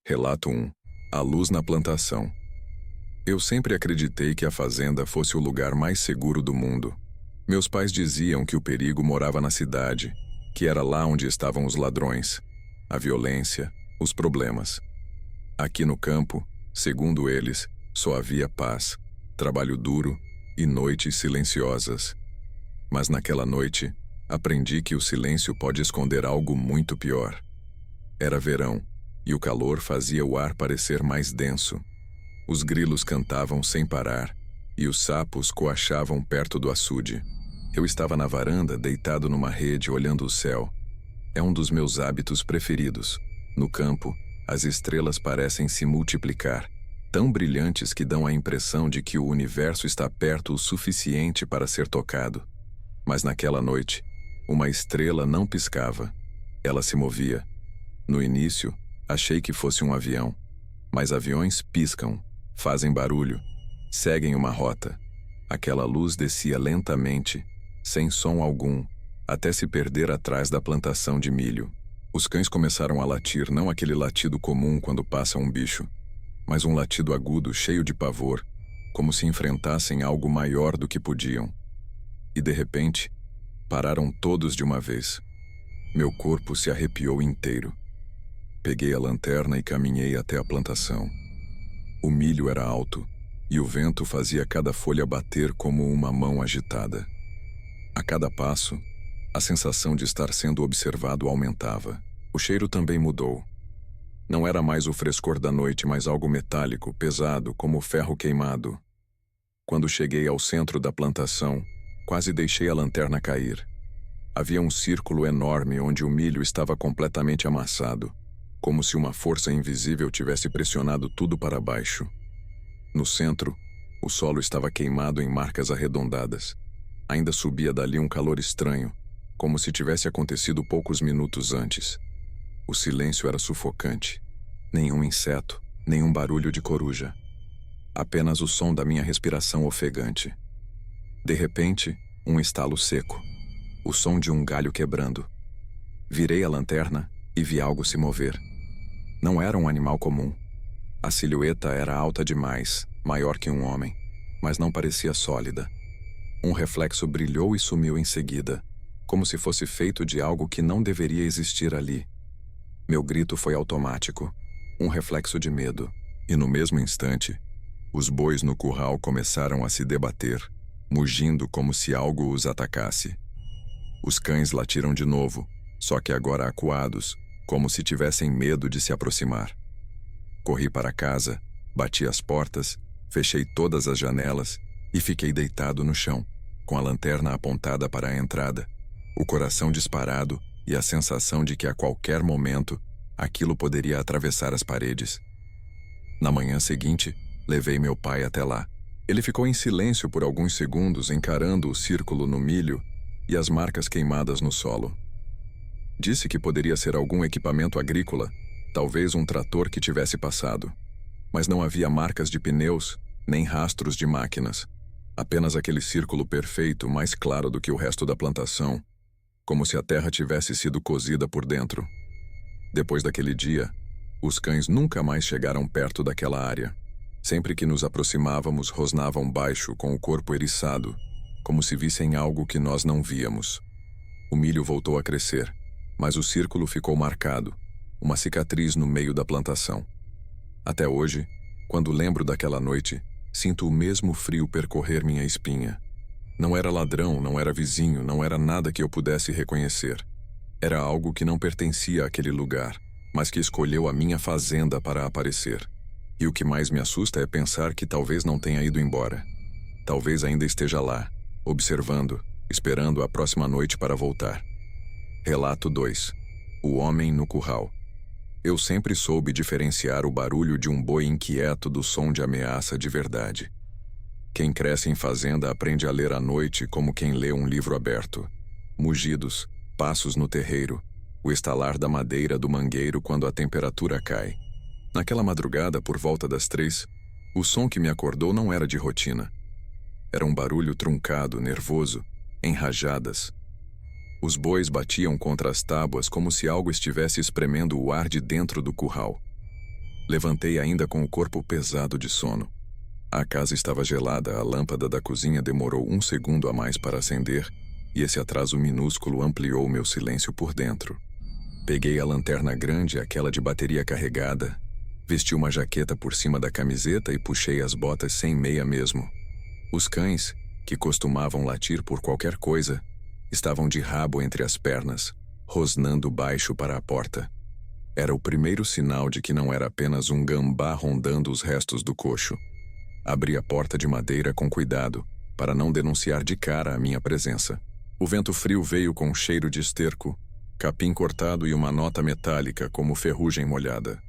Relato 1. A luz na plantação. Eu sempre acreditei que a fazenda fosse o lugar mais seguro do mundo. Meus pais diziam que o perigo morava na cidade, que era lá onde estavam os ladrões, a violência, os problemas. Aqui no campo, segundo eles, só havia paz, trabalho duro e noites silenciosas. Mas naquela noite, aprendi que o silêncio pode esconder algo muito pior. Era verão, e o calor fazia o ar parecer mais denso. Os grilos cantavam sem parar, e os sapos coachavam perto do açude. Eu estava na varanda, deitado numa rede, olhando o céu. É um dos meus hábitos preferidos. No campo, as estrelas parecem se multiplicar, tão brilhantes que dão a impressão de que o universo está perto o suficiente para ser tocado. Mas naquela noite, uma estrela não piscava. Ela se movia. No início, achei que fosse um avião. Mas aviões piscam, fazem barulho, seguem uma rota. Aquela luz descia lentamente, sem som algum, até se perder atrás da plantação de milho. Os cães começaram a latir, não aquele latido comum quando passa um bicho, mas um latido agudo, cheio de pavor, como se enfrentassem algo maior do que podiam. E de repente, pararam todos de uma vez. Meu corpo se arrepiou inteiro. Peguei a lanterna e caminhei até a plantação. O milho era alto, e o vento fazia cada folha bater como uma mão agitada. A cada passo, a sensação de estar sendo observado aumentava. O cheiro também mudou. Não era mais o frescor da noite, mas algo metálico, pesado, como ferro queimado. Quando cheguei ao centro da plantação, quase deixei a lanterna cair. Havia um círculo enorme onde o milho estava completamente amassado, como se uma força invisível tivesse pressionado tudo para baixo. No centro, o solo estava queimado em marcas arredondadas. Ainda subia dali um calor estranho, como se tivesse acontecido poucos minutos antes. O silêncio era sufocante. Nenhum inseto, nenhum barulho de coruja. Apenas o som da minha respiração ofegante. De repente, um estalo seco. O som de um galho quebrando. Virei a lanterna e vi algo se mover. Não era um animal comum. A silhueta era alta demais, maior que um homem, mas não parecia sólida. Um reflexo brilhou e sumiu em seguida, como se fosse feito de algo que não deveria existir ali. Meu grito foi automático, um reflexo de medo, e no mesmo instante, os bois no curral começaram a se debater, mugindo como se algo os atacasse. Os cães latiram de novo, só que agora acuados, como se tivessem medo de se aproximar. Corri para casa, bati as portas, fechei todas as janelas e fiquei deitado no chão, com a lanterna apontada para a entrada, o coração disparado e a sensação de que a qualquer momento aquilo poderia atravessar as paredes. Na manhã seguinte, levei meu pai até lá. Ele ficou em silêncio por alguns segundos, encarando o círculo no milho e as marcas queimadas no solo. Disse que poderia ser algum equipamento agrícola, talvez um trator que tivesse passado. Mas não havia marcas de pneus, nem rastros de máquinas. Apenas aquele círculo perfeito, mais claro do que o resto da plantação, como se a terra tivesse sido cozida por dentro. Depois daquele dia, os cães nunca mais chegaram perto daquela área. Sempre que nos aproximávamos, rosnavam baixo, com o corpo eriçado, como se vissem algo que nós não víamos. O milho voltou a crescer, mas o círculo ficou marcado, uma cicatriz no meio da plantação. Até hoje, quando lembro daquela noite, sinto o mesmo frio percorrer minha espinha. Não era ladrão, não era vizinho, não era nada que eu pudesse reconhecer. Era algo que não pertencia àquele lugar, mas que escolheu a minha fazenda para aparecer. E o que mais me assusta é pensar que talvez não tenha ido embora. Talvez ainda esteja lá, observando, esperando a próxima noite para voltar. Relato 2. O homem no curral. Eu sempre soube diferenciar o barulho de um boi inquieto do som de ameaça de verdade. Quem cresce em fazenda aprende a ler à noite como quem lê um livro aberto. Mugidos, passos no terreiro, o estalar da madeira do mangueiro quando a temperatura cai. Naquela madrugada, por volta das 3, o som que me acordou não era de rotina. Era um barulho truncado, nervoso, em rajadas. Os bois batiam contra as tábuas como se algo estivesse espremendo o ar de dentro do curral. Levantei ainda com o corpo pesado de sono. A casa estava gelada, a lâmpada da cozinha demorou 1 segundo a mais para acender, e esse atraso minúsculo ampliou meu silêncio por dentro. Peguei a lanterna grande, aquela de bateria carregada, vesti uma jaqueta por cima da camiseta e puxei as botas sem meia mesmo. Os cães, que costumavam latir por qualquer coisa, estavam de rabo entre as pernas, rosnando baixo para a porta. Era o primeiro sinal de que não era apenas um gambá rondando os restos do coxo. Abri a porta de madeira com cuidado, para não denunciar de cara a minha presença. O vento frio veio com cheiro de esterco, capim cortado e uma nota metálica como ferrugem molhada.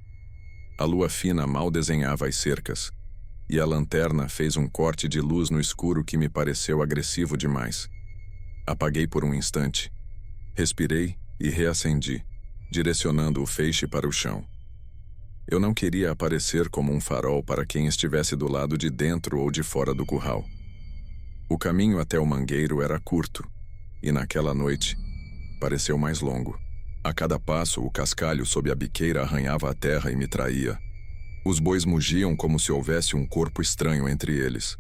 A lua fina mal desenhava as cercas, e a lanterna fez um corte de luz no escuro que me pareceu agressivo demais. Apaguei por um instante, respirei e reacendi, direcionando o feixe para o chão. Eu não queria aparecer como um farol para quem estivesse do lado de dentro ou de fora do curral. O caminho até o mangueiro era curto, e naquela noite pareceu mais longo. A cada passo, o cascalho sob a biqueira arranhava a terra e me traía. Os bois mugiam como se houvesse um corpo estranho entre eles.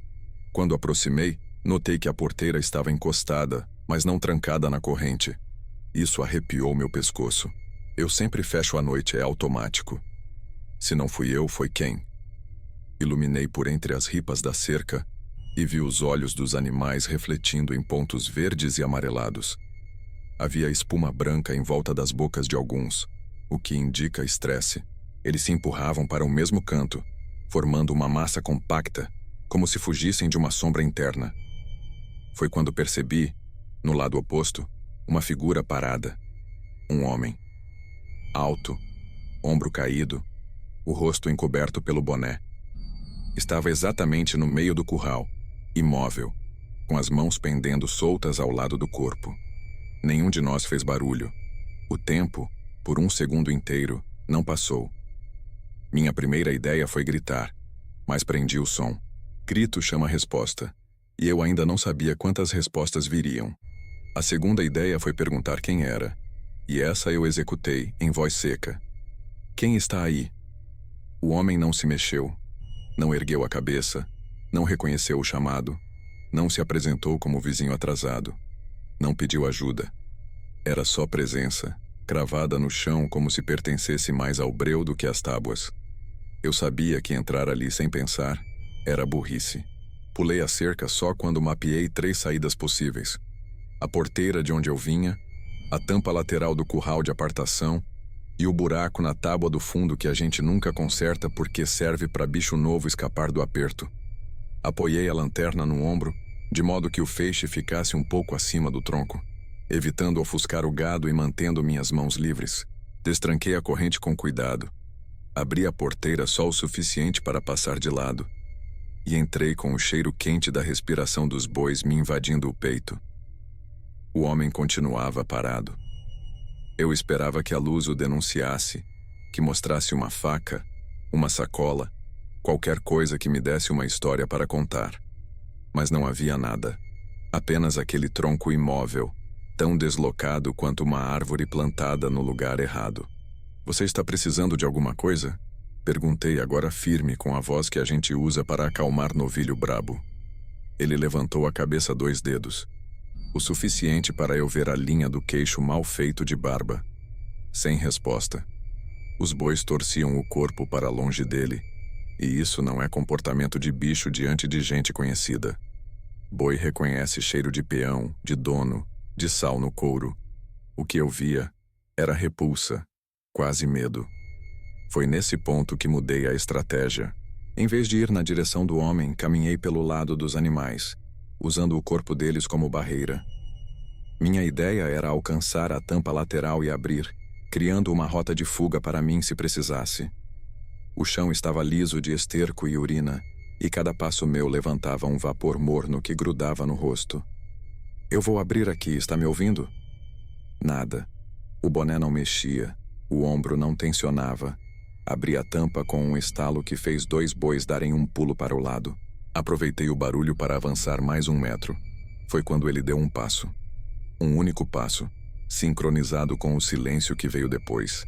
Quando aproximei, notei que a porteira estava encostada, mas não trancada na corrente. Isso arrepiou meu pescoço. Eu sempre fecho à noite, é automático. Se não fui eu, foi quem? Iluminei por entre as ripas da cerca e vi os olhos dos animais refletindo em pontos verdes e amarelados. Havia espuma branca em volta das bocas de alguns, o que indica estresse. Eles se empurravam para o mesmo canto, formando uma massa compacta, como se fugissem de uma sombra interna. Foi quando percebi, no lado oposto, uma figura parada. Um homem. Alto, ombro caído, o rosto encoberto pelo boné. Estava exatamente no meio do curral, imóvel, com as mãos pendendo soltas ao lado do corpo. Nenhum de nós fez barulho. O tempo, por 1 segundo inteiro, não passou. Minha primeira ideia foi gritar, mas prendi o som. Grito chama resposta, e eu ainda não sabia quantas respostas viriam. A segunda ideia foi perguntar quem era, e essa eu executei, em voz seca. Quem está aí? O homem não se mexeu, não ergueu a cabeça, não reconheceu o chamado, não se apresentou como vizinho atrasado, não pediu ajuda. Era só presença, cravada no chão como se pertencesse mais ao breu do que às tábuas. Eu sabia que entrar ali sem pensar era burrice. Pulei a cerca só quando mapeei 3 saídas possíveis. A porteira de onde eu vinha, a tampa lateral do curral de apartação e o buraco na tábua do fundo que a gente nunca conserta porque serve para bicho novo escapar do aperto. Apoiei a lanterna no ombro, de modo que o feixe ficasse um pouco acima do tronco, evitando ofuscar o gado e mantendo minhas mãos livres. Destranquei a corrente com cuidado. Abri a porteira só o suficiente para passar de lado, e entrei com o cheiro quente da respiração dos bois me invadindo o peito. O homem continuava parado. Eu esperava que a luz o denunciasse, que mostrasse uma faca, uma sacola, qualquer coisa que me desse uma história para contar. Mas não havia nada. Apenas aquele tronco imóvel, tão deslocado quanto uma árvore plantada no lugar errado. Você está precisando de alguma coisa? Perguntei agora firme com a voz que a gente usa para acalmar novilho brabo. Ele levantou a cabeça 2 dedos. O suficiente para eu ver a linha do queixo mal feito de barba. Sem resposta. Os bois torciam o corpo para longe dele, e isso não é comportamento de bicho diante de gente conhecida. Boi reconhece cheiro de peão, de dono, de sal no couro. O que eu via era repulsa, quase medo. Foi nesse ponto que mudei a estratégia. Em vez de ir na direção do homem, caminhei pelo lado dos animais, usando o corpo deles como barreira. Minha ideia era alcançar a tampa lateral e abrir, criando uma rota de fuga para mim se precisasse. O chão estava liso de esterco e urina, e cada passo meu levantava um vapor morno que grudava no rosto. Eu vou abrir aqui, está me ouvindo? Nada. O boné não mexia, o ombro não tensionava. Abri a tampa com um estalo que fez 2 bois darem um pulo para o lado. Aproveitei o barulho para avançar mais 1 metro. Foi quando ele deu um passo. Um único passo, sincronizado com o silêncio que veio depois.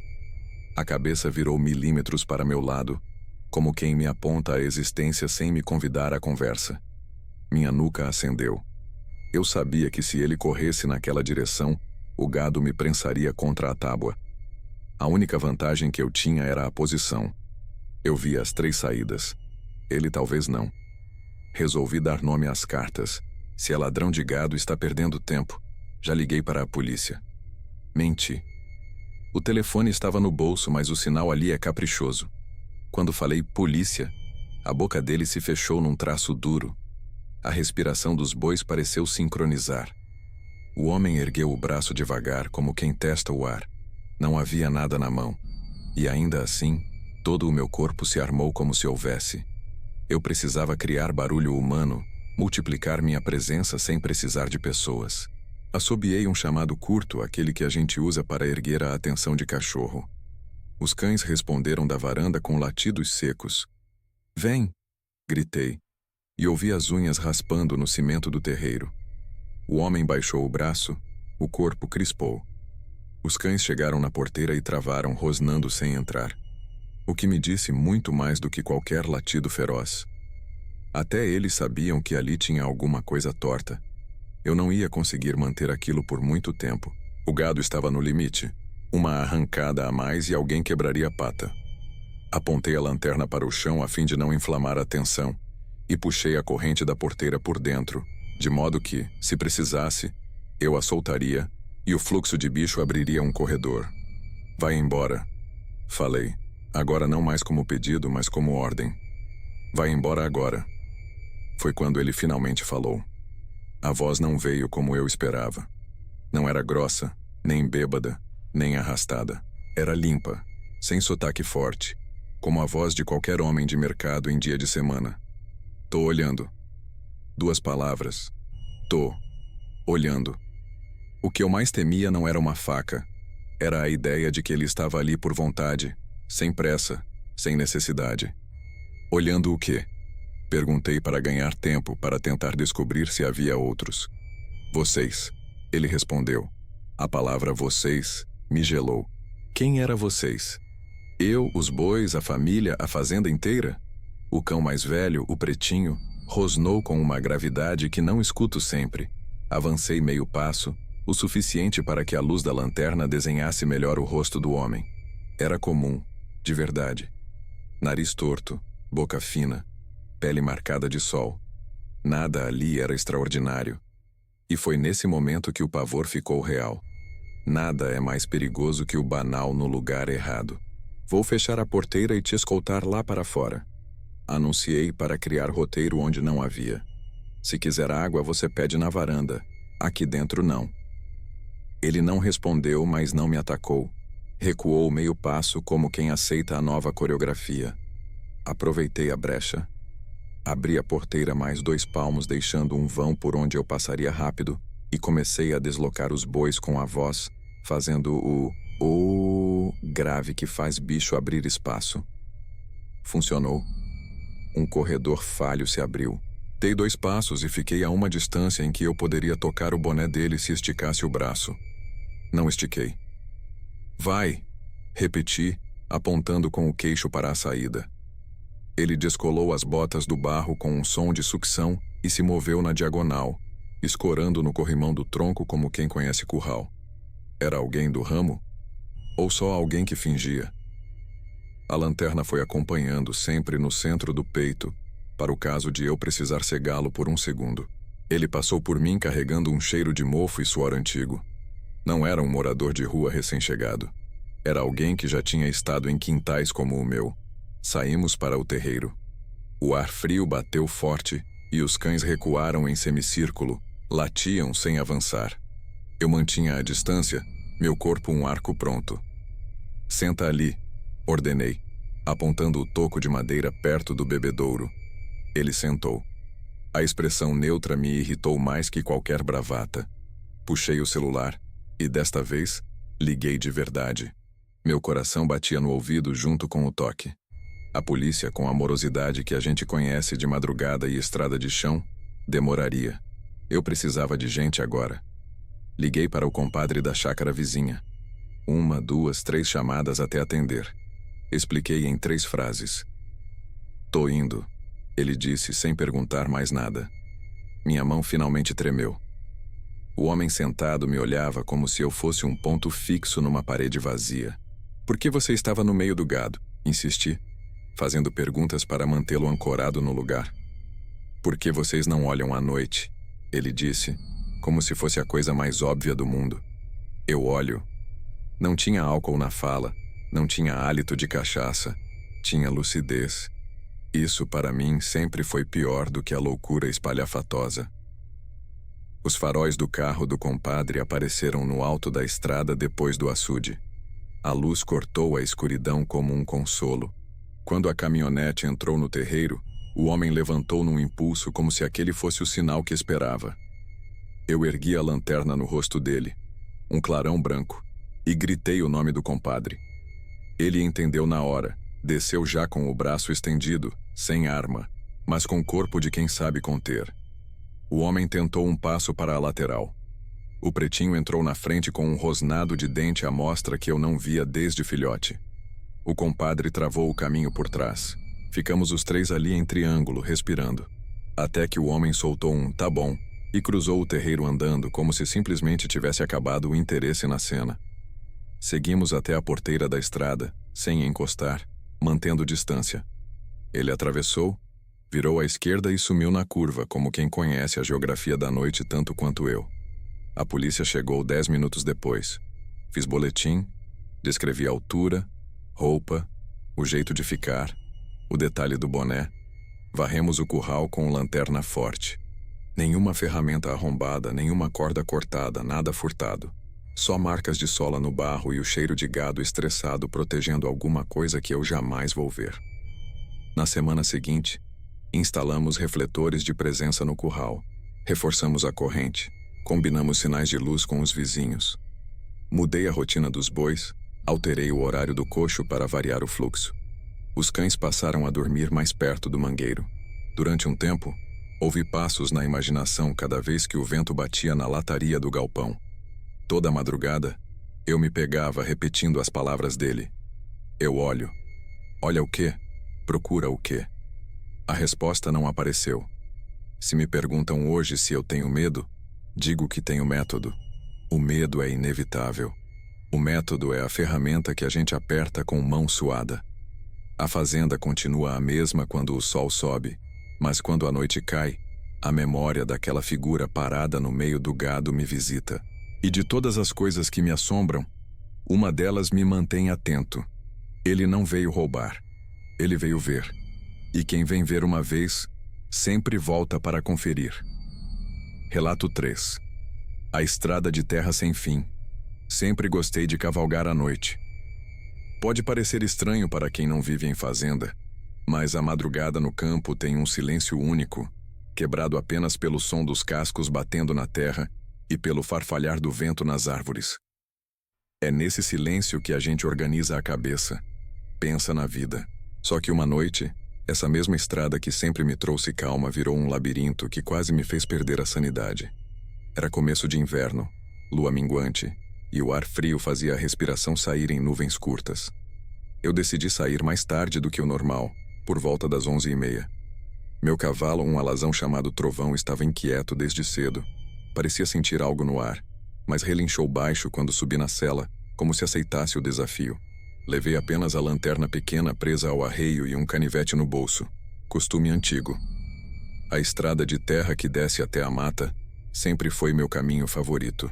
A cabeça virou milímetros para meu lado, como quem me aponta a existência sem me convidar à conversa. Minha nuca acendeu. Eu sabia que se ele corresse naquela direção, o gado me prensaria contra a tábua. A única vantagem que eu tinha era a posição. Eu via as 3 saídas. Ele talvez não. Resolvi dar nome às cartas. Se é ladrão de gado, está perdendo tempo. Já liguei para a polícia. Menti. O telefone estava no bolso, mas o sinal ali é caprichoso. Quando falei polícia, a boca dele se fechou num traço duro. A respiração dos bois pareceu sincronizar. O homem ergueu o braço devagar, como quem testa o ar. Não havia nada na mão. E ainda assim, todo o meu corpo se armou como se houvesse. Eu precisava criar barulho humano, multiplicar minha presença sem precisar de pessoas. Assobiei um chamado curto, aquele que a gente usa para erguer a atenção de cachorro. Os cães responderam da varanda com latidos secos. Vem! Gritei, e ouvi as unhas raspando no cimento do terreiro. O homem baixou o braço, o corpo crispou. Os cães chegaram na porteira e travaram, rosnando sem entrar. O que me disse muito mais do que qualquer latido feroz. Até eles sabiam que ali tinha alguma coisa torta. Eu não ia conseguir manter aquilo por muito tempo. O gado estava no limite. Uma arrancada a mais e alguém quebraria a pata. Apontei a lanterna para o chão a fim de não inflamar a tensão e puxei a corrente da porteira por dentro, de modo que, se precisasse, eu a soltaria e o fluxo de bicho abriria um corredor. Vai embora, falei. Agora não mais como pedido, mas como ordem. Vai embora agora. Foi quando ele finalmente falou. A voz não veio como eu esperava. Não era grossa, nem bêbada, nem arrastada. Era limpa, sem sotaque forte, como a voz de qualquer homem de mercado em dia de semana. Tô olhando. 2 palavras. Tô olhando. O que eu mais temia não era uma faca. Era a ideia de que ele estava ali por vontade, sem pressa, sem necessidade. Olhando o quê? Perguntei para ganhar tempo, para tentar descobrir se havia outros. Vocês, ele respondeu. A palavra vocês me gelou. Quem era vocês? Eu, os bois, a família, a fazenda inteira? O cão mais velho, o pretinho, rosnou com uma gravidade que não escuto sempre. Avancei meio passo, o suficiente para que a luz da lanterna desenhasse melhor o rosto do homem. Era comum, de verdade. Nariz torto, boca fina, pele marcada de sol. Nada ali era extraordinário. E foi nesse momento que o pavor ficou real. Nada é mais perigoso que o banal no lugar errado. Vou fechar a porteira e te escoltar lá para fora. Anunciei para criar roteiro onde não havia. Se quiser água, você pede na varanda. Aqui dentro não. Ele não respondeu, mas não me atacou. Recuou meio passo como quem aceita a nova coreografia. Aproveitei a brecha. Abri a porteira mais 2 palmos, deixando um vão por onde eu passaria rápido, e comecei a deslocar os bois com a voz, fazendo o grave que faz bicho abrir espaço. Funcionou. Um corredor falho se abriu. Dei 2 passos e fiquei a uma distância em que eu poderia tocar o boné dele se esticasse o braço. Não estiquei. Vai! Repeti, apontando com o queixo para a saída. Ele descolou as botas do barro com um som de sucção e se moveu na diagonal, escorando no corrimão do tronco como quem conhece curral. Era alguém do ramo? Ou só alguém que fingia? A lanterna foi acompanhando sempre no centro do peito, para o caso de eu precisar cegá-lo por um segundo. Ele passou por mim carregando um cheiro de mofo e suor antigo. Não era um morador de rua recém-chegado. Era alguém que já tinha estado em quintais como o meu. Saímos para o terreiro. O ar frio bateu forte e os cães recuaram em semicírculo, latiam sem avançar. Eu mantinha a distância, meu corpo um arco pronto. Senta ali, ordenei, apontando o toco de madeira perto do bebedouro. Ele sentou. A expressão neutra me irritou mais que qualquer bravata. Puxei o celular e, desta vez, liguei de verdade. Meu coração batia no ouvido junto com o toque. A polícia, com a morosidade que a gente conhece de madrugada e estrada de chão, demoraria. Eu precisava de gente agora. Liguei para o compadre da chácara vizinha. 1, 2, 3 chamadas até atender. Expliquei em 3 frases. Tô indo, ele disse sem perguntar mais nada. Minha mão finalmente tremeu. O homem sentado me olhava como se eu fosse um ponto fixo numa parede vazia. Por que você estava no meio do gado? Insisti, fazendo perguntas para mantê-lo ancorado no lugar. Por que vocês não olham à noite? Ele disse, como se fosse a coisa mais óbvia do mundo. Eu olho. Não tinha álcool na fala, não tinha hálito de cachaça, tinha lucidez. Isso, para mim, sempre foi pior do que a loucura espalhafatosa. Os faróis do carro do compadre apareceram no alto da estrada depois do açude. A luz cortou a escuridão como um consolo. Quando a caminhonete entrou no terreiro, o homem levantou num impulso como se aquele fosse o sinal que esperava. Eu ergui a lanterna no rosto dele, um clarão branco, e gritei o nome do compadre. Ele entendeu na hora, desceu já com o braço estendido, sem arma, mas com o corpo de quem sabe conter. O homem tentou um passo para a lateral. O pretinho entrou na frente com um rosnado de dente à mostra que eu não via desde filhote. O compadre travou o caminho por trás. Ficamos os 3 ali em triângulo, respirando. Até que o homem soltou um "tá bom" e cruzou o terreiro andando como se simplesmente tivesse acabado o interesse na cena. Seguimos até a porteira da estrada, sem encostar, mantendo distância. Ele atravessou, virou à esquerda e sumiu na curva, como quem conhece a geografia da noite tanto quanto eu. A polícia chegou 10 minutos depois. Fiz boletim, descrevi a altura, roupa, o jeito de ficar, o detalhe do boné. Varremos o curral com lanterna forte. Nenhuma ferramenta arrombada, nenhuma corda cortada, nada furtado. Só marcas de sola no barro e o cheiro de gado estressado protegendo alguma coisa que eu jamais vou ver. Na semana seguinte, instalamos refletores de presença no curral. Reforçamos a corrente. Combinamos sinais de luz com os vizinhos. Mudei a rotina dos bois, alterei o horário do coxo para variar o fluxo. Os cães passaram a dormir mais perto do mangueiro. Durante um tempo, ouvi passos na imaginação cada vez que o vento batia na lataria do galpão. Toda madrugada, eu me pegava repetindo as palavras dele. Eu olho. Olha o quê? Procura o quê? A resposta não apareceu. Se me perguntam hoje se eu tenho medo, digo que tenho método. O medo é inevitável. O método é a ferramenta que a gente aperta com mão suada. A fazenda continua a mesma quando o sol sobe, mas quando a noite cai, a memória daquela figura parada no meio do gado me visita. E de todas as coisas que me assombram, uma delas me mantém atento. Ele não veio roubar. Ele veio ver. E quem vem ver uma vez, sempre volta para conferir. Relato 3. A estrada de terra sem fim. Sempre gostei de cavalgar à noite. Pode parecer estranho para quem não vive em fazenda, mas a madrugada no campo tem um silêncio único, quebrado apenas pelo som dos cascos batendo na terra e pelo farfalhar do vento nas árvores. É nesse silêncio que a gente organiza a cabeça, pensa na vida. Só que uma noite, essa mesma estrada que sempre me trouxe calma virou um labirinto que quase me fez perder a sanidade. Era começo de inverno, lua minguante, e o ar frio fazia a respiração sair em nuvens curtas. Eu decidi sair mais tarde do que o normal, por volta das 11h30. Meu cavalo, um alazão chamado Trovão, estava inquieto desde cedo. Parecia sentir algo no ar, mas relinchou baixo quando subi na sela, como se aceitasse o desafio. Levei apenas a lanterna pequena presa ao arreio e um canivete no bolso. Costume antigo. A estrada de terra que desce até a mata sempre foi meu caminho favorito.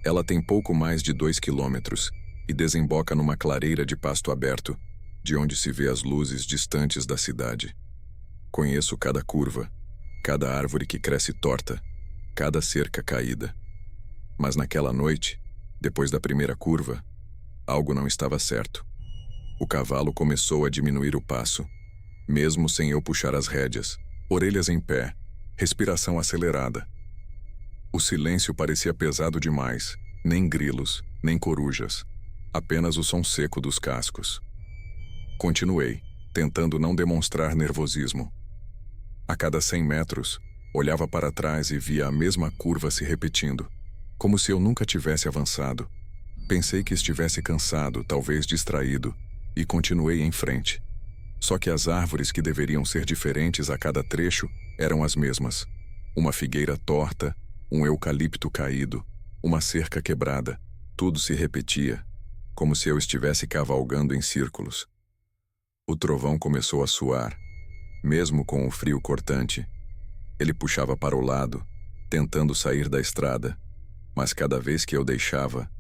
Ela tem pouco mais de 2 quilômetros e desemboca numa clareira de pasto aberto, de onde se vê as luzes distantes da cidade. Conheço cada curva, cada árvore que cresce torta, cada cerca caída. Mas naquela noite, depois da primeira curva, algo não estava certo. O cavalo começou a diminuir o passo, mesmo sem eu puxar as rédeas, orelhas em pé, respiração acelerada. O silêncio parecia pesado demais, nem grilos, nem corujas, apenas o som seco dos cascos. Continuei, tentando não demonstrar nervosismo. A cada 100 metros, olhava para trás e via a mesma curva se repetindo, como se eu nunca tivesse avançado. Pensei que estivesse cansado, talvez distraído, e continuei em frente. Só que as árvores que deveriam ser diferentes a cada trecho eram as mesmas. Uma figueira torta, um eucalipto caído, uma cerca quebrada. Tudo se repetia, como se eu estivesse cavalgando em círculos. O trovão começou a suar, mesmo com o frio cortante. Ele puxava para o lado, tentando sair da estrada, mas cada vez que eu deixava,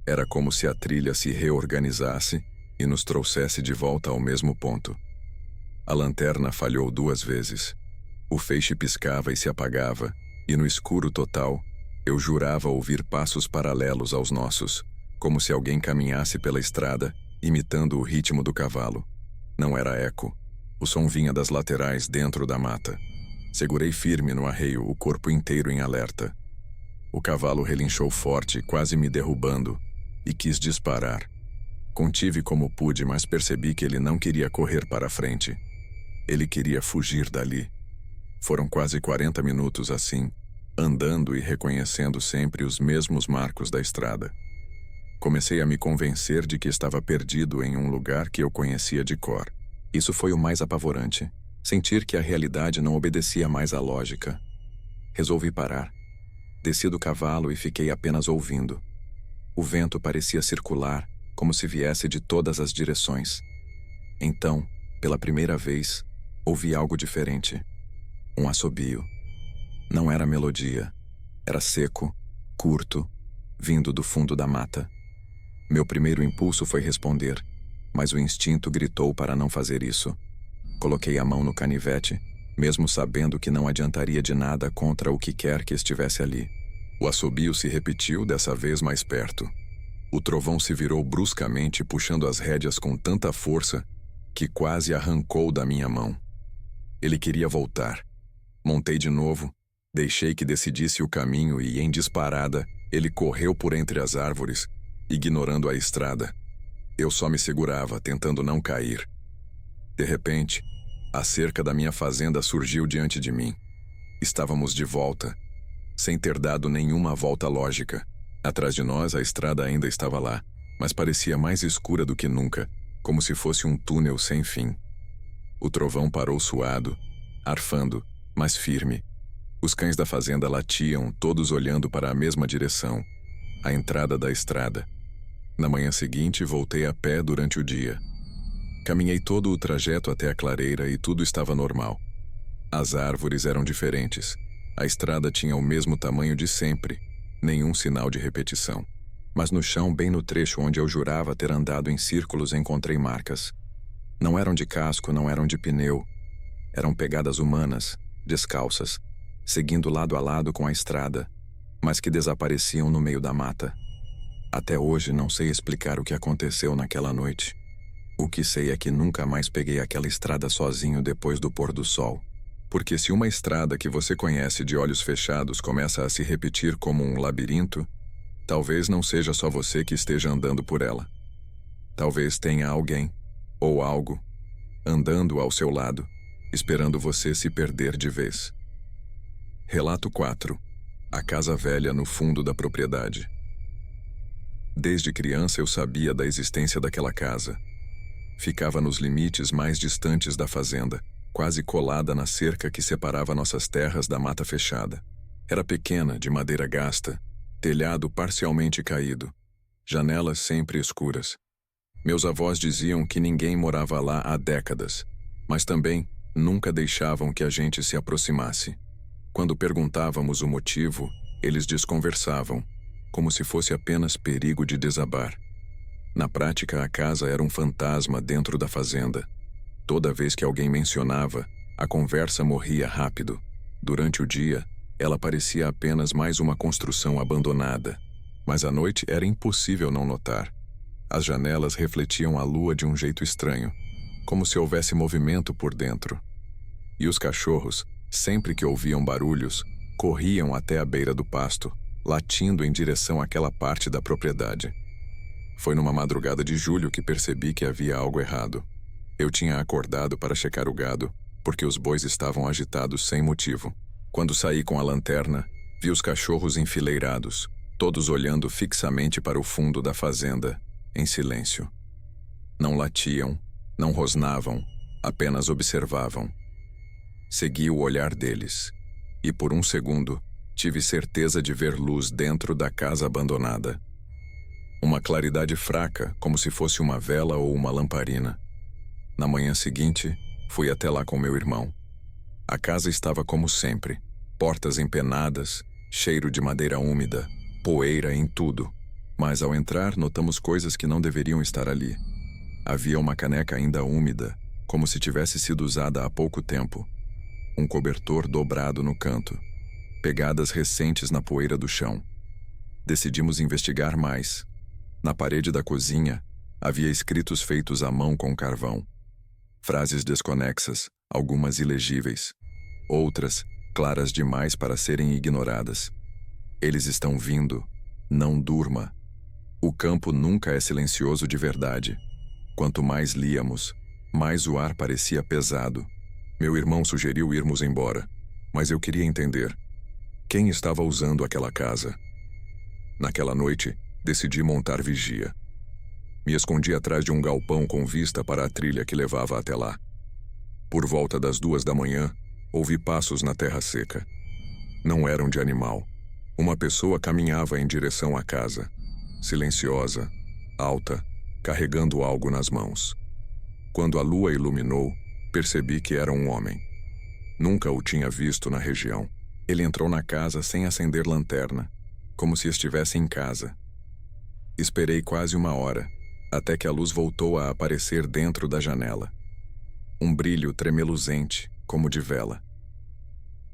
era como se a trilha se reorganizasse e nos trouxesse de volta ao mesmo ponto. A lanterna falhou 2 vezes. O feixe piscava e se apagava, e no escuro total, eu jurava ouvir passos paralelos aos nossos, como se alguém caminhasse pela estrada, imitando o ritmo do cavalo. Não era eco. O som vinha das laterais dentro da mata. Segurei firme no arreio, o corpo inteiro em alerta. O cavalo relinchou forte, quase me derrubando, e quis disparar. Contive como pude, mas percebi que ele não queria correr para a frente. Ele queria fugir dali. Foram quase 40 minutos assim, andando e reconhecendo sempre os mesmos marcos da estrada. Comecei a me convencer de que estava perdido em um lugar que eu conhecia de cor. Isso foi o mais apavorante. Sentir que a realidade não obedecia mais à lógica. Resolvi parar. Desci do cavalo e fiquei apenas ouvindo. O vento parecia circular, como se viesse de todas as direções. Então, pela primeira vez, ouvi algo diferente. Um assobio. Não era melodia. Era seco, curto, vindo do fundo da mata. Meu primeiro impulso foi responder, mas o instinto gritou para não fazer isso. Coloquei a mão no canivete, mesmo sabendo que não adiantaria de nada contra o que quer que estivesse ali. O assobio se repetiu, dessa vez mais perto. O trovão se virou bruscamente, puxando as rédeas com tanta força que quase arrancou da minha mão. Ele queria voltar. Montei de novo, deixei que decidisse o caminho e, em disparada, ele correu por entre as árvores, ignorando a estrada. Eu só me segurava, tentando não cair. De repente, a cerca da minha fazenda surgiu diante de mim. Estávamos de volta, sem ter dado nenhuma volta lógica. Atrás de nós, a estrada ainda estava lá, mas parecia mais escura do que nunca, como se fosse um túnel sem fim. O trovão parou suado, arfando, mas firme. Os cães da fazenda latiam, todos olhando para a mesma direção, a entrada da estrada. Na manhã seguinte, voltei a pé durante o dia. Caminhei todo o trajeto até a clareira e tudo estava normal. As árvores eram diferentes. A estrada tinha o mesmo tamanho de sempre, nenhum sinal de repetição. Mas no chão, bem no trecho onde eu jurava ter andado em círculos, encontrei marcas. Não eram de casco, não eram de pneu. Eram pegadas humanas, descalças, seguindo lado a lado com a estrada, mas que desapareciam no meio da mata. Até hoje não sei explicar o que aconteceu naquela noite. O que sei é que nunca mais peguei aquela estrada sozinho depois do pôr do sol. Porque se uma estrada que você conhece de olhos fechados começa a se repetir como um labirinto, talvez não seja só você que esteja andando por ela. Talvez tenha alguém, ou algo, andando ao seu lado, esperando você se perder de vez. Relato 4. A casa velha no fundo da propriedade. Desde criança eu sabia da existência daquela casa. Ficava nos limites mais distantes da fazenda, quase colada na cerca que separava nossas terras da mata fechada. Era pequena, de madeira gasta, telhado parcialmente caído, janelas sempre escuras. Meus avós diziam que ninguém morava lá há décadas, mas também nunca deixavam que a gente se aproximasse. Quando perguntávamos o motivo, eles desconversavam, como se fosse apenas perigo de desabar. Na prática, a casa era um fantasma dentro da fazenda. Toda vez que alguém mencionava, a conversa morria rápido. Durante o dia, ela parecia apenas mais uma construção abandonada. Mas à noite era impossível não notar. As janelas refletiam a lua de um jeito estranho, como se houvesse movimento por dentro. E os cachorros, sempre que ouviam barulhos, corriam até a beira do pasto, latindo em direção àquela parte da propriedade. Foi numa madrugada de julho que percebi que havia algo errado. Eu tinha acordado para checar o gado, porque os bois estavam agitados sem motivo. Quando saí com a lanterna, vi os cachorros enfileirados, todos olhando fixamente para o fundo da fazenda, em silêncio. Não latiam, não rosnavam, apenas observavam. Segui o olhar deles, e por um segundo tive certeza de ver luz dentro da casa abandonada. Uma claridade fraca, como se fosse uma vela ou uma lamparina. Na manhã seguinte, fui até lá com meu irmão. A casa estava como sempre, portas empenadas, cheiro de madeira úmida, poeira em tudo. Mas ao entrar, notamos coisas que não deveriam estar ali. Havia uma caneca ainda úmida, como se tivesse sido usada há pouco tempo. Um cobertor dobrado no canto. Pegadas recentes na poeira do chão. Decidimos investigar mais. Na parede da cozinha, havia escritos feitos à mão com carvão. Frases desconexas, algumas ilegíveis. Outras, claras demais para serem ignoradas. Eles estão vindo. Não durma. O campo nunca é silencioso de verdade. Quanto mais líamos, mais o ar parecia pesado. Meu irmão sugeriu irmos embora, mas eu queria entender. Quem estava usando aquela casa? Naquela noite, decidi montar vigia. Me escondi atrás de um galpão com vista para a trilha que levava até lá. Por volta das 2 da manhã, ouvi passos na terra seca. Não eram de animal. Uma pessoa caminhava em direção à casa, silenciosa, alta, carregando algo nas mãos. Quando a lua iluminou, percebi que era um homem. Nunca o tinha visto na região. Ele entrou na casa sem acender lanterna, como se estivesse em casa. Esperei quase 1 hora, até que a luz voltou a aparecer dentro da janela. Um brilho tremeluzente, como de vela.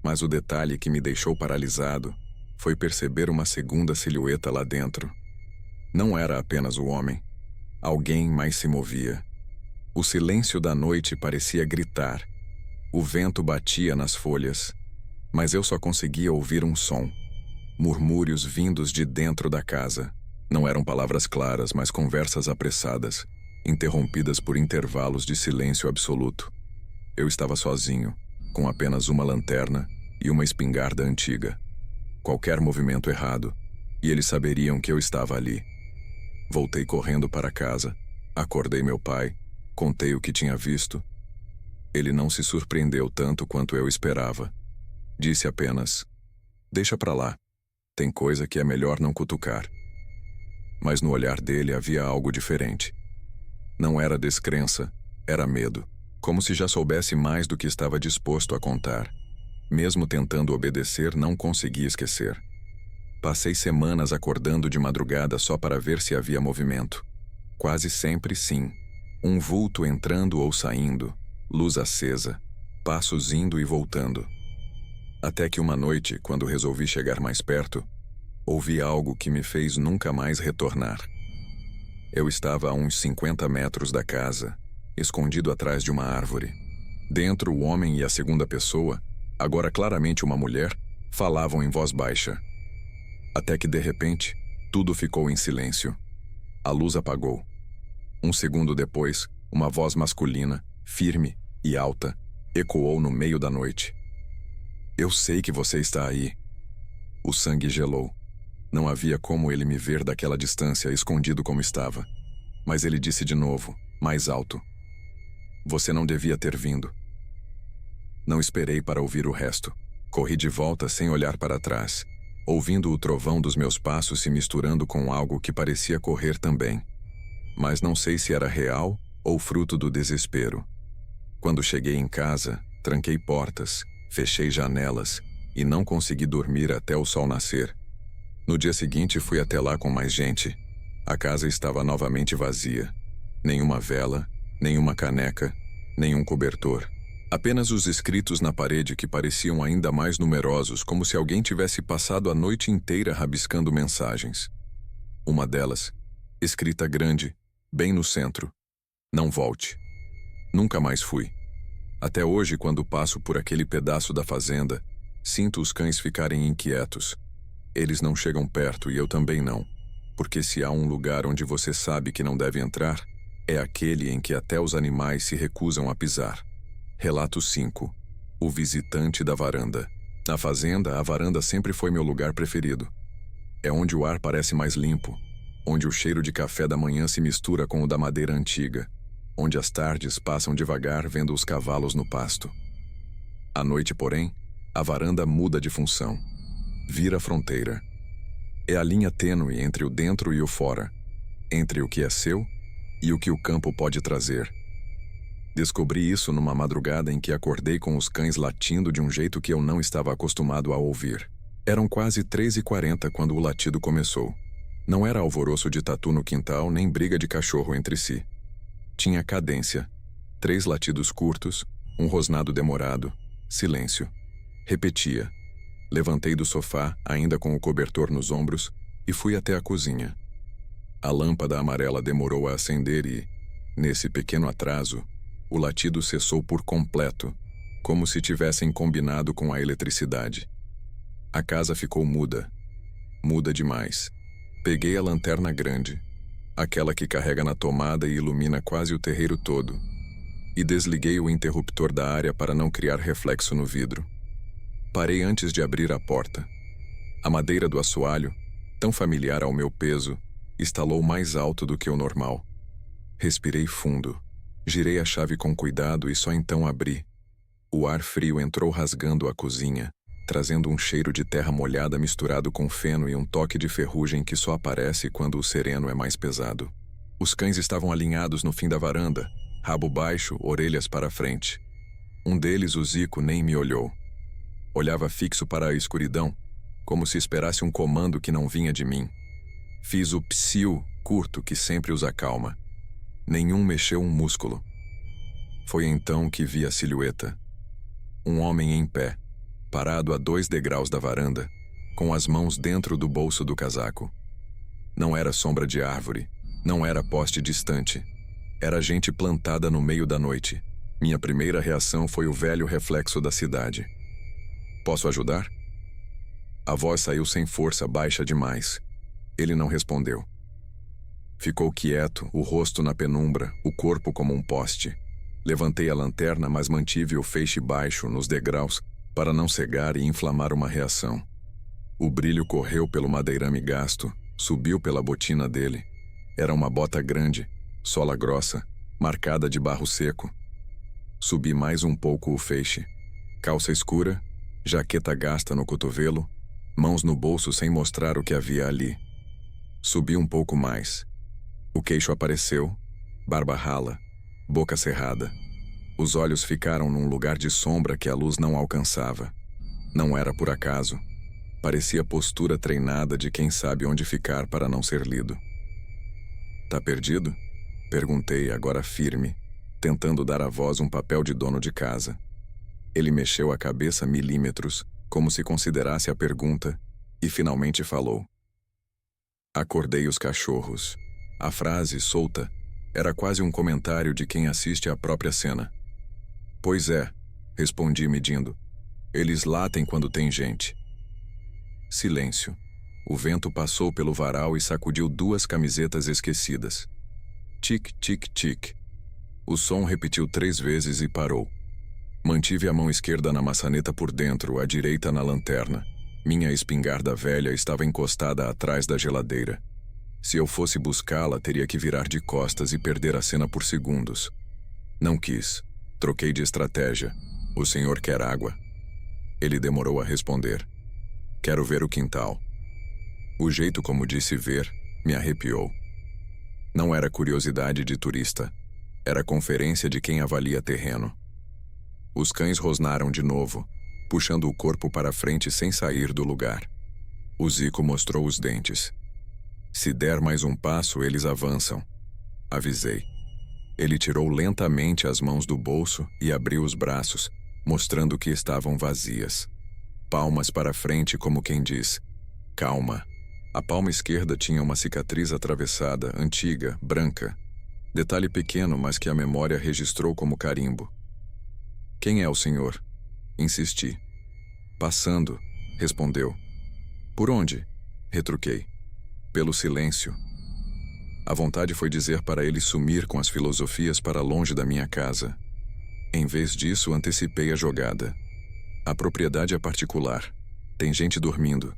Mas o detalhe que me deixou paralisado foi perceber uma segunda silhueta lá dentro. Não era apenas o homem. Alguém mais se movia. O silêncio da noite parecia gritar. O vento batia nas folhas, mas eu só conseguia ouvir um som. Murmúrios vindos de dentro da casa. Não eram palavras claras, mas conversas apressadas, interrompidas por intervalos de silêncio absoluto. Eu estava sozinho, com apenas uma lanterna e uma espingarda antiga. Qualquer movimento errado, e eles saberiam que eu estava ali. Voltei correndo para casa, acordei meu pai, contei o que tinha visto. Ele não se surpreendeu tanto quanto eu esperava. Disse apenas: "Deixa pra lá. Tem coisa que é melhor não cutucar." Mas no olhar dele havia algo diferente. Não era descrença, era medo, como se já soubesse mais do que estava disposto a contar. Mesmo tentando obedecer, não conseguia esquecer. Passei semanas acordando de madrugada só para ver se havia movimento. Quase sempre sim. Um vulto entrando ou saindo, luz acesa, passos indo e voltando. Até que uma noite, quando resolvi chegar mais perto, ouvi algo que me fez nunca mais retornar. Eu estava a uns 50 metros da casa, escondido atrás de uma árvore. Dentro, o homem e a segunda pessoa, agora claramente uma mulher, falavam em voz baixa. Até que, de repente, tudo ficou em silêncio. A luz apagou. Um segundo depois, uma voz masculina, firme e alta, ecoou no meio da noite. "Eu sei que você está aí." O sangue gelou. Não havia como ele me ver daquela distância, escondido como estava. Mas ele disse de novo, mais alto: "Você não devia ter vindo." Não esperei para ouvir o resto. Corri de volta sem olhar para trás, ouvindo o trovão dos meus passos se misturando com algo que parecia correr também. Mas não sei se era real ou fruto do desespero. Quando cheguei em casa, tranquei portas, fechei janelas e não consegui dormir até o sol nascer. No dia seguinte fui até lá com mais gente. A casa estava novamente vazia. Nenhuma vela, nenhuma caneca, nenhum cobertor. Apenas os escritos na parede que pareciam ainda mais numerosos, como se alguém tivesse passado a noite inteira rabiscando mensagens. Uma delas, escrita grande, bem no centro: "Não volte." Nunca mais fui. Até hoje, quando passo por aquele pedaço da fazenda, sinto os cães ficarem inquietos. Eles não chegam perto e eu também não, porque se há um lugar onde você sabe que não deve entrar, é aquele em que até os animais se recusam a pisar. Relato 5. O visitante da varanda. Na fazenda, a varanda sempre foi meu lugar preferido. É onde o ar parece mais limpo, onde o cheiro de café da manhã se mistura com o da madeira antiga, onde as tardes passam devagar vendo os cavalos no pasto. À noite, porém, a varanda muda de função. Vira fronteira. É a linha tênue entre o dentro e o fora, entre o que é seu e o que o campo pode trazer. Descobri isso numa madrugada em que acordei com os cães latindo de um jeito que eu não estava acostumado a ouvir. Eram quase 3h40 quando o latido começou. Não era alvoroço de tatu no quintal, nem briga de cachorro entre si. Tinha cadência. 3 latidos curtos, um rosnado demorado, silêncio. Repetia. Levantei do sofá, ainda com o cobertor nos ombros, e fui até a cozinha. A lâmpada amarela demorou a acender e, nesse pequeno atraso, o latido cessou por completo, como se tivessem combinado com a eletricidade. A casa ficou muda. Muda demais. Peguei a lanterna grande, aquela que carrega na tomada e ilumina quase o terreiro todo, e desliguei o interruptor da área para não criar reflexo no vidro. Parei antes de abrir a porta. A madeira do assoalho, tão familiar ao meu peso, estalou mais alto do que o normal. Respirei fundo. Girei a chave com cuidado e só então abri. O ar frio entrou rasgando a cozinha, trazendo um cheiro de terra molhada misturado com feno e um toque de ferrugem que só aparece quando o sereno é mais pesado. Os cães estavam alinhados no fim da varanda, rabo baixo, orelhas para frente. Um deles, o Zico, nem me olhou. Olhava fixo para a escuridão, como se esperasse um comando que não vinha de mim. Fiz o psiu curto que sempre os acalma. Nenhum mexeu um músculo. Foi então que vi a silhueta. Um homem em pé, parado a 2 degraus da varanda, com as mãos dentro do bolso do casaco. Não era sombra de árvore, não era poste distante. Era gente plantada no meio da noite. Minha primeira reação foi o velho reflexo da cidade. Posso ajudar? A voz saiu sem força, baixa demais. Ele não respondeu. Ficou quieto, o rosto na penumbra, o corpo como um poste. Levantei a lanterna, mas mantive o feixe baixo, nos degraus, para não cegar e inflamar uma reação. O brilho correu pelo madeirame gasto, subiu pela botina dele. Era uma bota grande, sola grossa, marcada de barro seco. Subi mais um pouco o feixe. Calça escura, jaqueta gasta no cotovelo, mãos no bolso sem mostrar o que havia ali. Subi um pouco mais. O queixo apareceu, barba rala, boca cerrada. Os olhos ficaram num lugar de sombra que a luz não alcançava. Não era por acaso. Parecia postura treinada de quem sabe onde ficar para não ser lido. Tá perdido? Perguntei, agora firme, tentando dar à voz um papel de dono de casa. Ele mexeu a cabeça milímetros, como se considerasse a pergunta, e finalmente falou. Acordei os cachorros. A frase, solta, era quase um comentário de quem assiste à própria cena. Pois é, respondi medindo. Eles latem quando tem gente. Silêncio. O vento passou pelo varal e sacudiu 2 camisetas esquecidas. Tic, tic, tic. O som repetiu 3 vezes e parou. Mantive a mão esquerda na maçaneta por dentro, a direita na lanterna. Minha espingarda velha estava encostada atrás da geladeira. Se eu fosse buscá-la, teria que virar de costas e perder a cena por segundos. Não quis. Troquei de estratégia. O senhor quer água? Ele demorou a responder. Quero ver o quintal. O jeito como disse ver me arrepiou. Não era curiosidade de turista. Era conferência de quem avalia terreno. Os cães rosnaram de novo, puxando o corpo para frente sem sair do lugar. O Zico mostrou os dentes. Se der mais um passo, eles avançam. Avisei. Ele tirou lentamente as mãos do bolso e abriu os braços, mostrando que estavam vazias. Palmas para frente como quem diz, calma. A palma esquerda tinha uma cicatriz atravessada, antiga, branca. Detalhe pequeno, mas que a memória registrou como carimbo. Quem é o senhor? Insisti. Passando, respondeu. Por onde? Retruquei. Pelo silêncio. A vontade foi dizer para ele sumir com as filosofias para longe da minha casa. Em vez disso, antecipei a jogada. A propriedade é particular. Tem gente dormindo.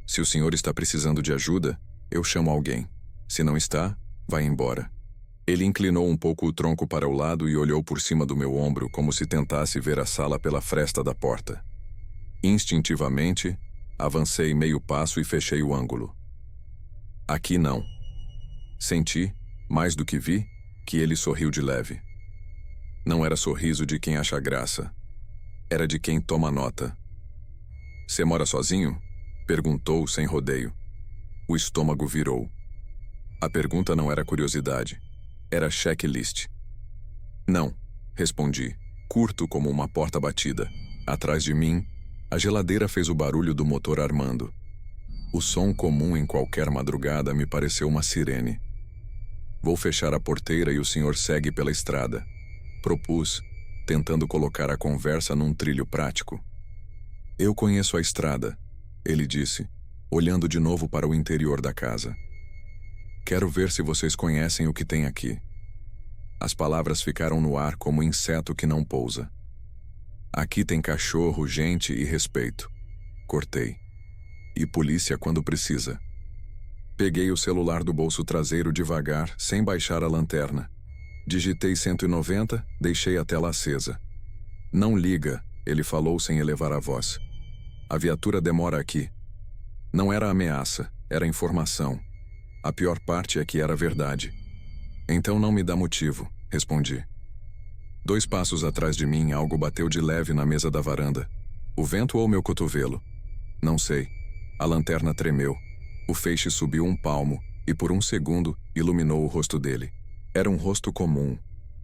Se o senhor está precisando de ajuda, eu chamo alguém. Se não está, vai embora. Ele inclinou um pouco o tronco para o lado e olhou por cima do meu ombro como se tentasse ver a sala pela fresta da porta. Instintivamente, avancei meio passo e fechei o ângulo. Aqui não. Senti, mais do que vi, que ele sorriu de leve. Não era sorriso de quem acha graça. Era de quem toma nota. Você mora sozinho? Perguntou sem rodeio. O estômago virou. A pergunta não era curiosidade. Era checklist. Não, respondi, curto como uma porta batida. Atrás de mim, a geladeira fez o barulho do motor armando. O som comum em qualquer madrugada me pareceu uma sirene. Vou fechar a porteira e o senhor segue pela estrada. Propus, tentando colocar a conversa num trilho prático. Eu conheço a estrada, ele disse, olhando de novo para o interior da casa. Quero ver se vocês conhecem o que tem aqui. As palavras ficaram no ar como inseto que não pousa. Aqui tem cachorro, gente e respeito. Cortei. E polícia quando precisa. Peguei o celular do bolso traseiro devagar, sem baixar a lanterna. Digitei 190, deixei a tela acesa. Não liga, ele falou sem elevar a voz. A viatura demora aqui. Não era ameaça, era informação. A pior parte é que era verdade. Então não me dá motivo, respondi. 2 passos atrás de mim, algo bateu de leve na mesa da varanda. O vento ou meu cotovelo? Não sei. A lanterna tremeu. O feixe subiu 1 palmo e, por 1 segundo, iluminou o rosto dele. Era um rosto comum,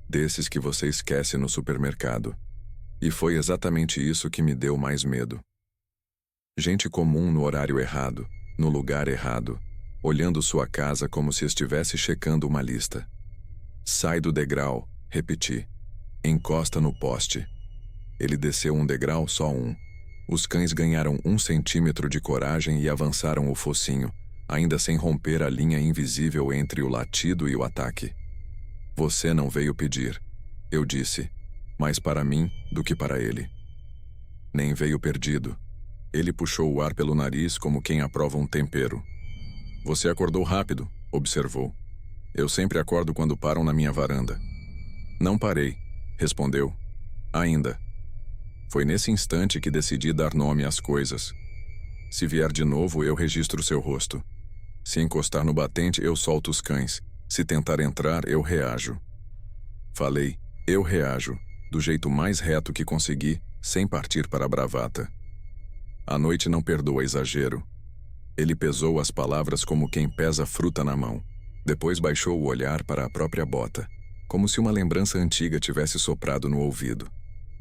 desses que você esquece no supermercado. E foi exatamente isso que me deu mais medo. Gente comum no horário errado, no lugar errado, olhando sua casa como se estivesse checando uma lista. Sai do degrau, repeti. Encosta no poste. Ele desceu 1 degrau, só 1. Os cães ganharam 1 centímetro de coragem e avançaram o focinho, ainda sem romper a linha invisível entre o latido e o ataque. Você não veio pedir, eu disse, mais para mim do que para ele. Nem veio perdido. Ele puxou o ar pelo nariz como quem aprova um tempero. Você acordou rápido, observou. Eu sempre acordo quando param na minha varanda. Não parei, respondeu. Ainda. Foi nesse instante que decidi dar nome às coisas. Se vier de novo, eu registro seu rosto. Se encostar no batente, eu solto os cães. Se tentar entrar, eu reajo. Falei, eu reajo, do jeito mais reto que consegui, sem partir para a bravata. A noite não perdoa exagero. Ele pesou as palavras como quem pesa fruta na mão. Depois baixou o olhar para a própria bota, como se uma lembrança antiga tivesse soprado no ouvido.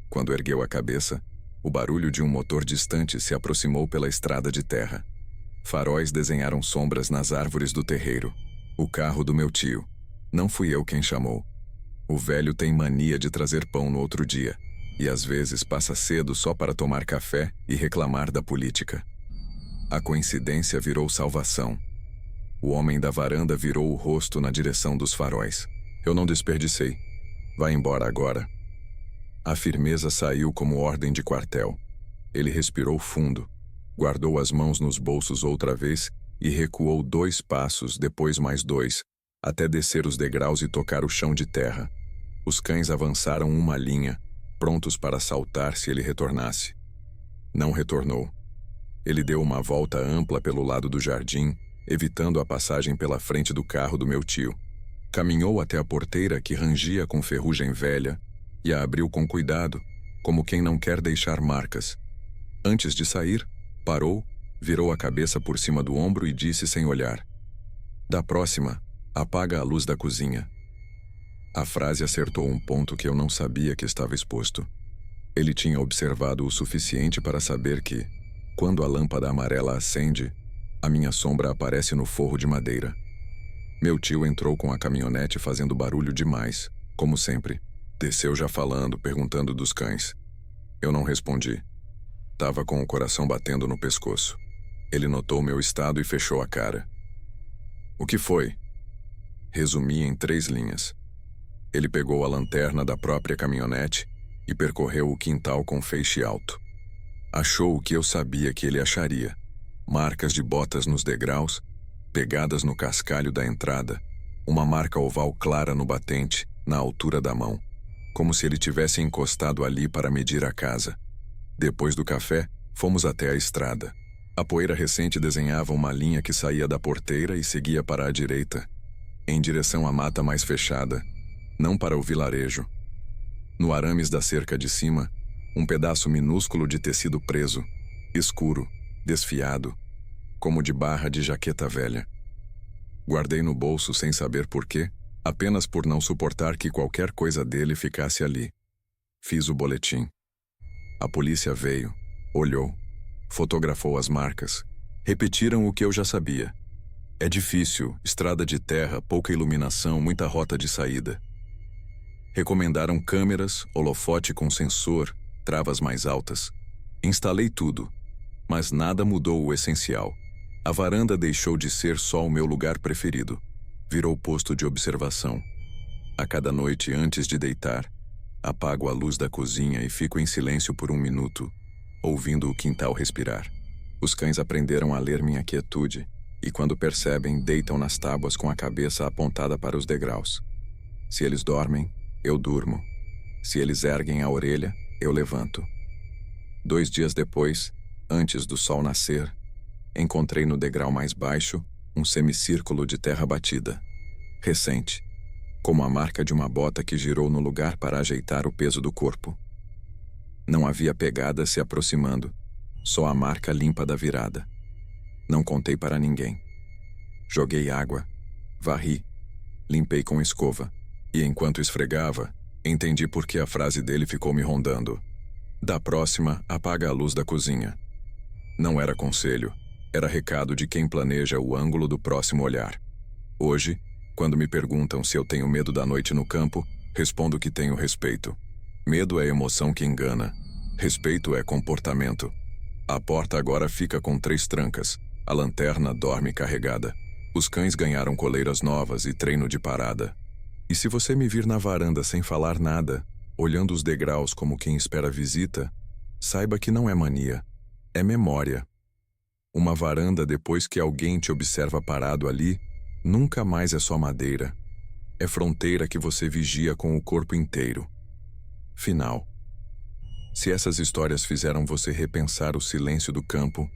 Quando ergueu a cabeça, o barulho de um motor distante se aproximou pela estrada de terra. Faróis desenharam sombras nas árvores do terreiro. O carro do meu tio. Não fui eu quem chamou. O velho tem mania de trazer pão no outro dia, e às vezes passa cedo só para tomar café e reclamar da política. A coincidência virou salvação. O homem da varanda virou o rosto na direção dos faróis. Eu não desperdicei. Vai embora agora. A firmeza saiu como ordem de quartel. Ele respirou fundo, guardou as mãos nos bolsos outra vez e recuou 2 passos, depois mais 2, até descer os degraus e tocar o chão de terra. Os cães avançaram 1 linha, prontos para saltar se ele retornasse. Não retornou. Ele deu uma volta ampla pelo lado do jardim, evitando a passagem pela frente do carro do meu tio. Caminhou até a porteira que rangia com ferrugem velha e a abriu com cuidado, como quem não quer deixar marcas. Antes de sair, parou, virou a cabeça por cima do ombro e disse sem olhar: Da próxima, apaga a luz da cozinha. A frase acertou um ponto que eu não sabia que estava exposto. Ele tinha observado o suficiente para saber que, quando a lâmpada amarela acende, a minha sombra aparece no forro de madeira. Meu tio entrou com a caminhonete fazendo barulho demais, como sempre. Desceu já falando, perguntando dos cães. Eu não respondi. Tava com o coração batendo no pescoço. Ele notou meu estado e fechou a cara. O que foi? Resumi em 3 linhas. Ele pegou a lanterna da própria caminhonete e percorreu o quintal com feixe alto. Achou o que eu sabia que ele acharia. marcas de botas nos degraus, pegadas no cascalho da entrada, uma marca oval clara no batente, na altura da mão, como se ele tivesse encostado ali para medir a casa. Depois do café, fomos até a estrada. A poeira recente desenhava uma linha que saía da porteira e seguia para a direita, em direção à mata mais fechada, não para o vilarejo. No arames da cerca de cima, um pedaço minúsculo de tecido preso, escuro, desfiado, como de barra de jaqueta velha. Guardei no bolso sem saber por quê, apenas por não suportar que qualquer coisa dele ficasse ali. Fiz o boletim. A polícia veio, olhou, fotografou as marcas. Repetiram o que eu já sabia. É difícil, estrada de terra, pouca iluminação, muita rota de saída. Recomendaram câmeras, holofote com sensor, travas mais altas. Instalei tudo, mas nada mudou o essencial. A varanda deixou de ser só o meu lugar preferido. Virou posto de observação. A cada noite, antes de deitar, apago a luz da cozinha e fico em silêncio por 1 minuto, ouvindo o quintal respirar. Os cães aprenderam a ler minha quietude e, quando percebem, deitam nas tábuas com a cabeça apontada para os degraus. Se eles dormem, eu durmo. Se eles erguem a orelha, eu levanto. 2 dias depois, antes do sol nascer, encontrei no degrau mais baixo um semicírculo de terra batida, recente, como a marca de uma bota que girou no lugar para ajeitar o peso do corpo. Não havia pegada se aproximando, só a marca limpa da virada. Não contei para ninguém. Joguei água, varri, limpei com escova, e enquanto esfregava, entendi por que a frase dele ficou me rondando. Da próxima, apaga a luz da cozinha. Não era conselho, era recado de quem planeja o ângulo do próximo olhar. Hoje, quando me perguntam se eu tenho medo da noite no campo, respondo que tenho respeito. Medo é emoção que engana. Respeito é comportamento. A porta agora fica com 3 trancas. A lanterna dorme carregada. Os cães ganharam coleiras novas e treino de parada. E se você me vir na varanda sem falar nada, olhando os degraus como quem espera visita, saiba que não é mania, é memória. Uma varanda depois que alguém te observa parado ali, nunca mais é só madeira. É fronteira que você vigia com o corpo inteiro. Final. Se essas histórias fizeram você repensar o silêncio do campo,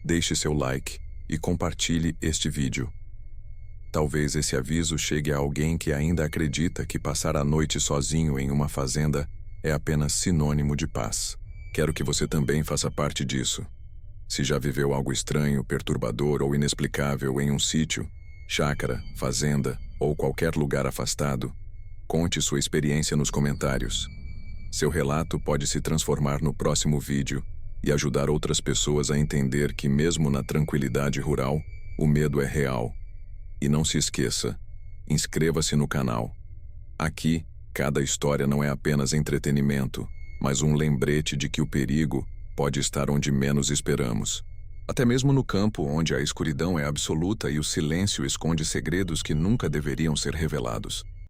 deixe seu like e compartilhe este vídeo. Talvez esse aviso chegue a alguém que ainda acredita que passar a noite sozinho em uma fazenda é apenas sinônimo de paz. Quero que você também faça parte disso. Se já viveu algo estranho, perturbador ou inexplicável em um sítio, chácara, fazenda ou qualquer lugar afastado, conte sua experiência nos comentários. Seu relato pode se transformar no próximo vídeo e ajudar outras pessoas a entender que mesmo na tranquilidade rural, o medo é real. E não se esqueça, inscreva-se no canal. Aqui, cada história não é apenas entretenimento, mas um lembrete de que o perigo pode estar onde menos esperamos. Até mesmo no campo, onde a escuridão é absoluta e o silêncio esconde segredos que nunca deveriam ser revelados.